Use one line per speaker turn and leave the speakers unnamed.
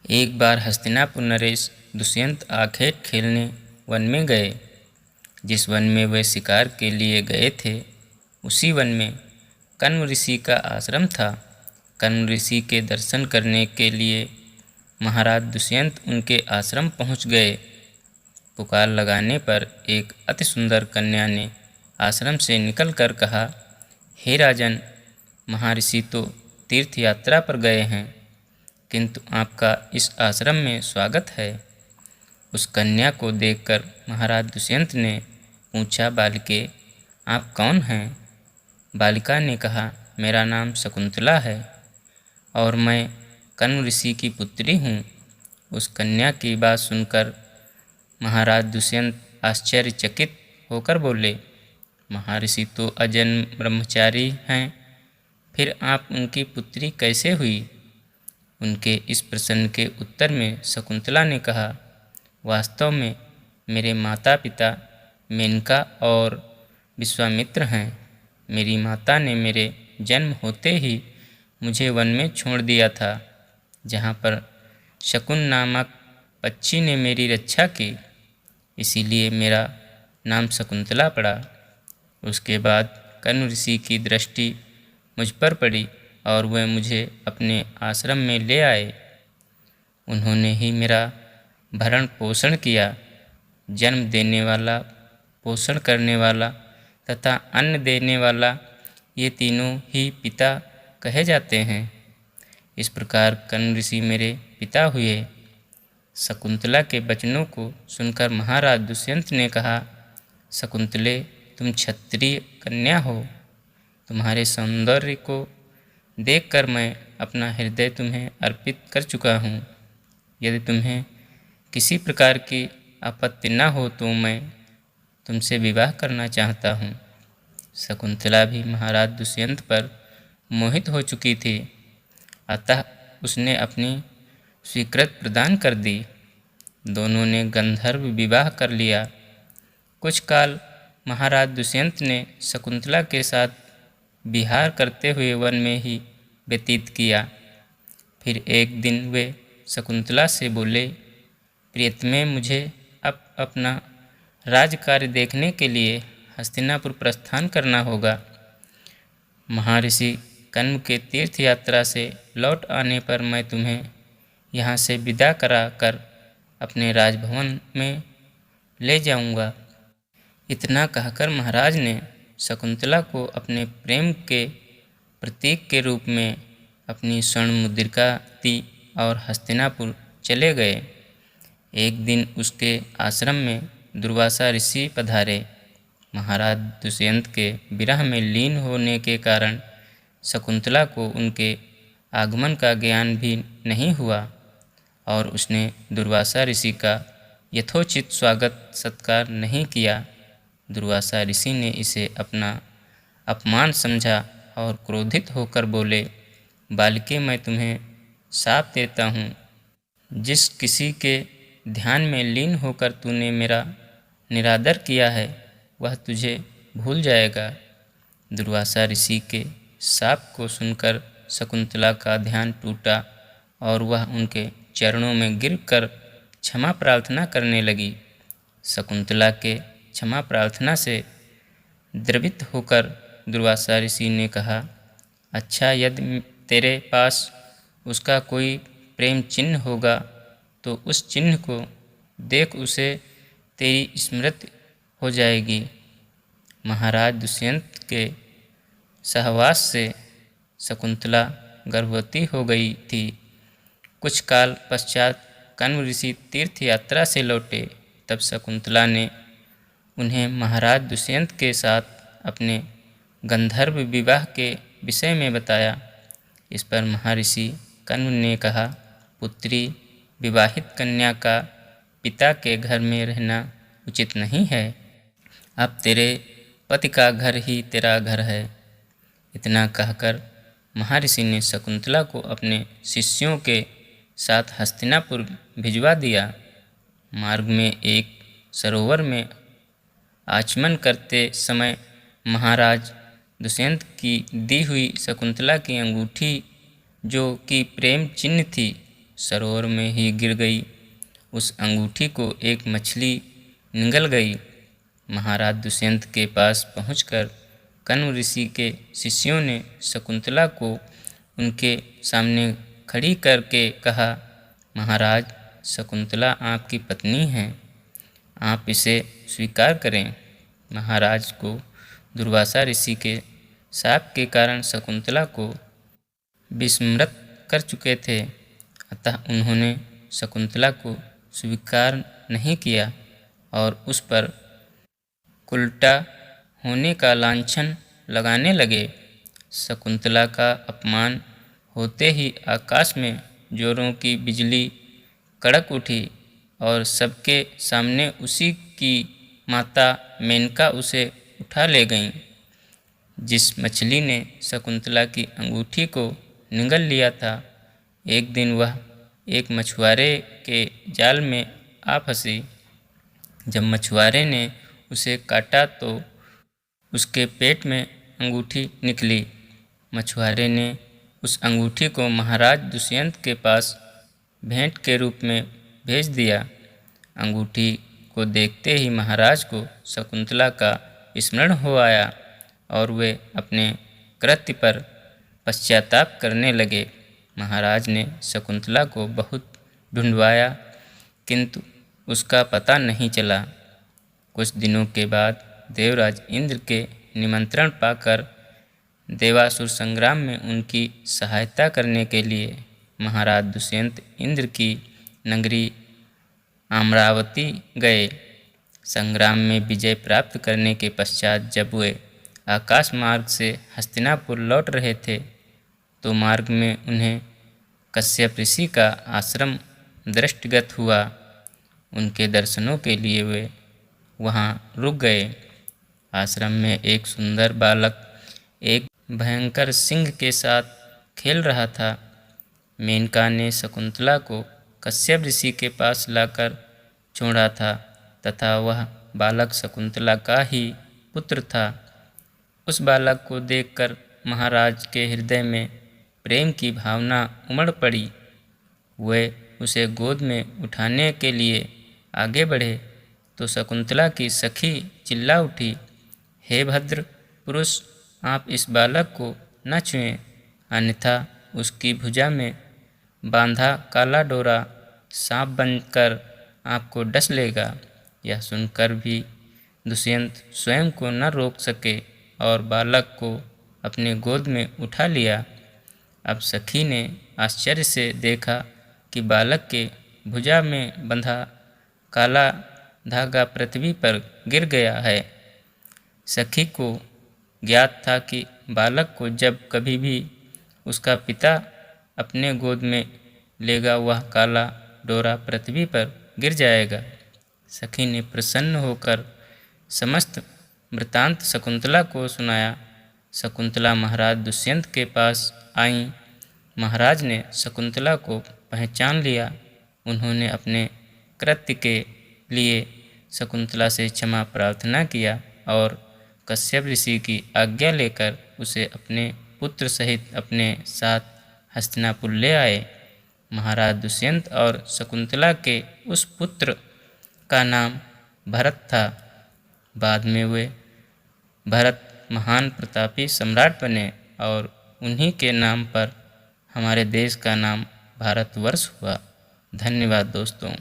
एक बार हस्तिनापुर नरेश दुष्यंत आखेट खेलने वन में गए। जिस वन में वे शिकार के लिए गए थे उसी वन में कण्व ऋषि का आश्रम था। कण्व ऋषि के दर्शन करने के लिए महाराज दुष्यंत उनके आश्रम पहुंच गए। पुकार लगाने पर एक अति सुंदर कन्या ने आश्रम से निकलकर कहा, हे राजन, महर्षि तो तीर्थ यात्रा पर गए हैं, किंतु आपका इस आश्रम में स्वागत है। उस कन्या को देखकर महाराज दुष्यंत ने पूछा, बालिके, आप कौन हैं? बालिका ने कहा, मेरा नाम शकुंतला है और मैं कण्व ऋषि की पुत्री हूँ। उस कन्या की बात सुनकर महाराज दुष्यंत आश्चर्यचकित होकर बोले, महर्षि तो अजन्म ब्रह्मचारी हैं, फिर आप उनकी पुत्री कैसे हुई? उनके इस प्रश्न के उत्तर में शकुंतला ने कहा, वास्तव में मेरे माता पिता मेनका और विश्वामित्र हैं। मेरी माता ने मेरे जन्म होते ही मुझे वन में छोड़ दिया था, जहाँ पर शकुन नामक पक्षी ने मेरी रक्षा की, इसीलिए मेरा नाम शकुंतला पड़ा। उसके बाद कण्व ऋषि की दृष्टि मुझ पर पड़ी और वह मुझे अपने आश्रम में ले आए। उन्होंने ही मेरा भरण पोषण किया। जन्म देने वाला, पोषण करने वाला तथा अन्न देने वाला, ये तीनों ही पिता कहे जाते हैं। इस प्रकार कण्व ऋषि मेरे पिता हुए। शकुंतला के वचनों को सुनकर महाराज दुष्यंत ने कहा, शकुंतले, तुम क्षत्रिय कन्या हो। तुम्हारे सौंदर्य को देखकर मैं अपना हृदय तुम्हें अर्पित कर चुका हूँ। यदि तुम्हें किसी प्रकार की आपत्ति न हो तो मैं तुमसे विवाह करना चाहता हूँ। शकुंतला भी महाराज दुष्यंत पर मोहित हो चुकी थी, अतः उसने अपनी स्वीकृति प्रदान कर दी। दोनों ने गंधर्व विवाह कर लिया। कुछ काल महाराज दुष्यंत ने शकुंतला के साथ विहार करते हुए वन में ही व्यतीत किया। फिर एक दिन वे शकुंतला से बोले, प्रियतमे, मुझे अब अपना राजकार्य देखने के लिए हस्तिनापुर प्रस्थान करना होगा। महर्षि कण्व के तीर्थ यात्रा से लौट आने पर मैं तुम्हें यहाँ से विदा करा कर अपने राजभवन में ले जाऊंगा। इतना कहकर महाराज ने शकुंतला को अपने प्रेम के प्रतीक के रूप में अपनी स्वर्ण मुद्रिका दी और हस्तिनापुर चले गए। एक दिन उसके आश्रम में दुर्वासा ऋषि पधारे। महाराज दुष्यंत के विरह में लीन होने के कारण शकुंतला को उनके आगमन का ज्ञान भी नहीं हुआ और उसने दुर्वासा ऋषि का यथोचित स्वागत सत्कार नहीं किया। दुर्वासा ऋषि ने इसे अपना अपमान समझा और क्रोधित होकर बोले, बालिके, मैं तुम्हें शाप देता हूँ। जिस किसी के ध्यान में लीन होकर तूने मेरा निरादर किया है वह तुझे भूल जाएगा। दुर्वासा ऋषि के शाप को सुनकर शकुंतला का ध्यान टूटा और वह उनके चरणों में गिरकर क्षमा प्रार्थना करने लगी। शकुंतला के क्षमा प्रार्थना से द्रवित होकर दुर्वासा ऋषि ने कहा, अच्छा, यदि तेरे पास उसका कोई प्रेम चिन्ह होगा तो उस चिन्ह को देख उसे तेरी स्मृति हो जाएगी। महाराज दुष्यंत के सहवास से शकुंतला गर्भवती हो गई थी। कुछ काल पश्चात कण्व ऋषि तीर्थ यात्रा से लौटे। तब शकुंतला ने उन्हें महाराज दुष्यंत के साथ अपने गंधर्व विवाह के विषय में बताया। इस पर महर्षि कण्व ने कहा, पुत्री, विवाहित कन्या का पिता के घर में रहना उचित नहीं है। अब तेरे पति का घर ही तेरा घर है। इतना कहकर महर्षि ने शकुंतला को अपने शिष्यों के साथ हस्तिनापुर भिजवा दिया। मार्ग में एक सरोवर में आचमन करते समय महाराज दुष्यंत की दी हुई शकुंतला की अंगूठी, जो कि प्रेम चिन्ह थी, सरोवर में ही गिर गई। उस अंगूठी को एक मछली निगल गई। महाराज दुष्यंत के पास पहुंचकर कण्व ऋषि के शिष्यों ने शकुंतला को उनके सामने खड़ी करके कहा, महाराज, शकुंतला आपकी पत्नी है, आप इसे स्वीकार करें। महाराज को दुर्वासा ऋषि के शाप के कारण शकुंतला को विस्मृत कर चुके थे, अतः उन्होंने शकुंतला को स्वीकार नहीं किया और उस पर उल्टा होने का लांछन लगाने लगे। शकुंतला का अपमान होते ही आकाश में जोरों की बिजली कड़क उठी और सबके सामने उसी की माता मेनका उसे उठा ले गईं। जिस मछली ने शकुंतला की अंगूठी को निगल लिया था, एक दिन वह एक मछुआरे के जाल में आ फंसी। जब मछुआरे ने उसे काटा तो उसके पेट में अंगूठी निकली। मछुआरे ने उस अंगूठी को महाराज दुष्यंत के पास भेंट के रूप में भेज दिया। अंगूठी को देखते ही महाराज को शकुंतला का स्मरण हो आया और वे अपने कृत्य पर पश्चाताप करने लगे। महाराज ने शकुंतला को बहुत ढूंढवाया, किंतु उसका पता नहीं चला। कुछ दिनों के बाद देवराज इंद्र के निमंत्रण पाकर देवासुर संग्राम में उनकी सहायता करने के लिए महाराज दुष्यंत इंद्र की नगरी अमरावती गए। संग्राम में विजय प्राप्त करने के पश्चात जब वे आकाश मार्ग से हस्तिनापुर लौट रहे थे, तो मार्ग में उन्हें कश्यप ऋषि का आश्रम दृष्टिगत हुआ। उनके दर्शनों के लिए वे वहाँ रुक गए। आश्रम में एक सुंदर बालक एक भयंकर सिंह के साथ खेल रहा था। मेनका ने शकुंतला को कश्यप ऋषि के पास लाकर छोड़ा था तथा वह बालक शकुंतला का ही पुत्र था। उस बालक को देखकर महाराज के हृदय में प्रेम की भावना उमड़ पड़ी। वे उसे गोद में उठाने के लिए आगे बढ़े तो शकुंतला की सखी चिल्ला उठी, हे भद्र पुरुष, आप इस बालक को न छुएं, अन्यथा उसकी भुजा में बांधा काला डोरा सांप बनकर आपको डस लेगा। यह सुनकर भी दुष्यंत स्वयं को न रोक सके और बालक को अपने गोद में उठा लिया। अब सखी ने आश्चर्य से देखा कि बालक के भुजा में बंधा काला धागा पृथ्वी पर गिर गया है। सखी को ज्ञात था कि बालक को जब कभी भी उसका पिता अपने गोद में लेगा, वह काला डोरा पृथ्वी पर गिर जाएगा। सखी ने प्रसन्न होकर समस्त वृतांत शकुंतला को सुनाया। शकुंतला महाराज दुष्यंत के पास आई। महाराज ने शकुंतला को पहचान लिया। उन्होंने अपने कृत्य के लिए शकुंतला से क्षमा प्रार्थना किया और कश्यप ऋषि की आज्ञा लेकर उसे अपने पुत्र सहित अपने साथ हस्तिनापुर ले आए। महाराज दुष्यंत और शकुंतला के उस पुत्र का नाम भरत था। बाद में वे भरत महान प्रतापी सम्राट बने और उन्हीं के नाम पर हमारे देश का नाम भारतवर्ष हुआ। धन्यवाद दोस्तों।